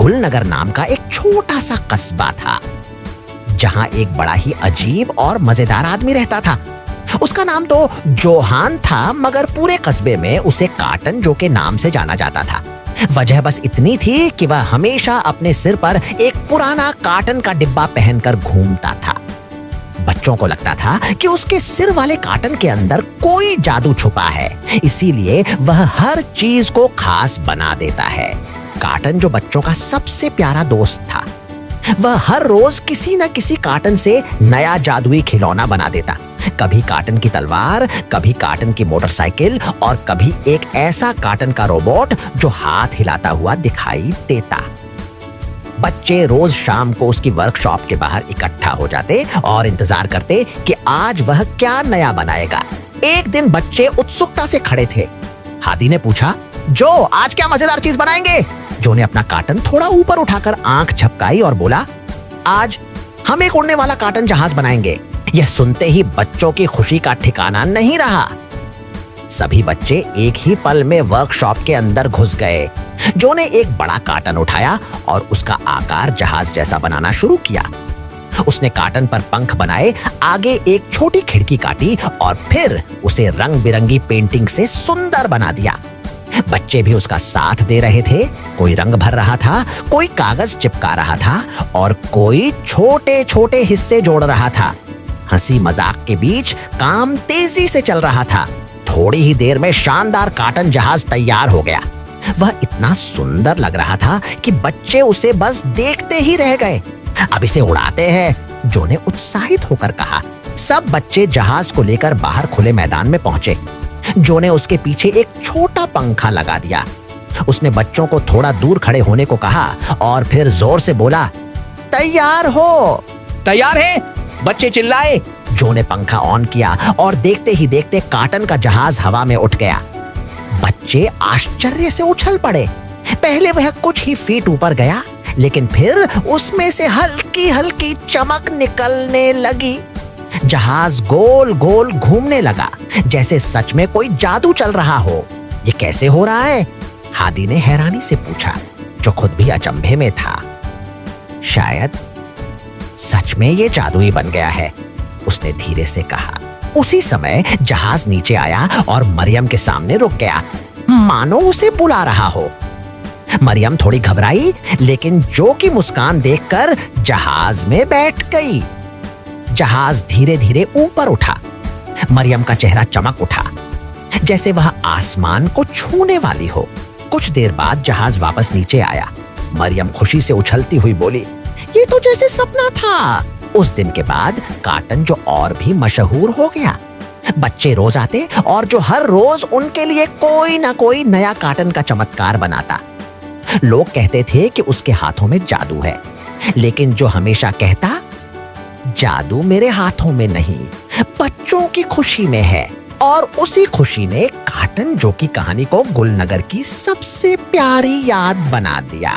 गुलनगर नाम का एक छोटा सा कस्बा था, जहां एक बड़ा ही अजीब और मजेदार आदमी रहता था। उसका नाम तो जोहान था, मगर पूरे कस्बे में उसे काटन जो के नाम से जाना जाता था। वजह बस इतनी थी कि वह हमेशा अपने सिर पर एक पुराना काटन का डिब्बा पहनकर घूमता था। बच्चों को लगता था कि उसके सिर वाले काटन के अंदर कोई जादू छुपा है, इसीलिए वह हर चीज को खास बना देता है। काटन जो बच्चों का सबसे प्यारा दोस्त था, वह हर रोज किसी न किसी काटन से नया जादुई खिलौना बना देता। कभी काटन की तलवार, कभी काटन की मोटरसाइकिल और कभी एक ऐसा काटन का रोबोट जो हाथ हिलाता हुआ दिखाई देता। बच्चे रोज शाम को उसकी वर्कशॉप के बाहर इकट्ठा हो जाते और इंतजार करते कि आज वह क्या नया बनाएगा। एक दिन बच्चे उत्सुकता से खड़े थे। हादी ने पूछा, जो आज क्या मजेदार चीज बनाएंगे? जो ने अपना काटन थोड़ा ऊपर उठाकर आंख झपकाई और बोला, आज हम एक उड़ने वाला काटन जहाज बनाएंगे। यह सुनते ही बच्चों की खुशी का ठिकाना नहीं रहा। सभी बच्चे एक ही पल में वर्कशॉप के अंदर घुस गए। जो ने एक बड़ा काटन उठाया और उसका आकार जहाज जैसा बनाना शुरू किया। उसने काटन पर पंख बनाए, आगे एक छोटी खिड़की काटी और फिर उसे रंग बिरंगी पेंटिंग से सुंदर बना दिया। बच्चे भी उसका साथ दे रहे थे। कोई रंग भर रहा था, कोई कागज चिपका रहा था और कोई छोटे छोटे हिस्से जोड़ रहा था। हंसी मजाक के बीच काम तेजी से चल रहा था। थोड़ी ही देर में शानदार काटन जहाज तैयार हो गया। वह इतना सुंदर लग रहा था कि बच्चे उसे बस देखते ही रह गए। अब इसे उड़ाते हैं, जो ने उत्साहित होकर कहा। सब बच्चे जहाज को लेकर बाहर खुले मैदान में पहुंचे। जो ने उसके पीछे एक छोटा पंखा लगा दिया। उसने बच्चों को थोड़ा दूर खड़े होने को कहा और फिर जोर से बोला, तैयार हो। तैयार है, बच्चे चिल्लाए। जो ने पंखा ऑन किया और देखते ही देखते काटन का जहाज हवा में उठ गया। बच्चे आश्चर्य से उछल पड़े। पहले वह कुछ ही फीट ऊपर गया, लेकिन फिर उसमें से हल्की हल्की चमक निकलने लगी। जहाज गोल गोल घूमने लगा, जैसे सच में कोई जादू चल रहा हो। ये कैसे हो रहा है? हादी ने हैरानी से पूछा, जो खुद भी अचंभे में था। शायद सच में ये जादू ही बन गया है, उसने धीरे से कहा। उसी समय जहाज नीचे आया और मरियम के सामने रुक गया, मानो उसे बुला रहा हो। मरियम थोड़ी घबराई, लेकिन जो की मुस्कान देखकर जहाज में बैठ गई। जहाज धीरे धीरे ऊपर उठा। मरियम का चेहरा चमक उठा, जैसे वह आसमान को छूने वाली हो। कुछ देर बाद जहाज वापस नीचे आया। मरियम खुशी से उछलती हुई बोली, ये तो जैसे सपना था। उस दिन के बाद काटन जो और भी मशहूर हो गया। बच्चे रोज आते और जो हर रोज उनके लिए कोई ना कोई नया काटन का चमत्कार बनाता। लोग कहते थे कि उसके हाथों में जादू है, लेकिन जो हमेशा कहता, जादू मेरे हाथों में नहीं, बच्चों की खुशी में है। और उसी खुशी ने काटन जो की कहानी को गुलनगर की सबसे प्यारी याद बना दिया।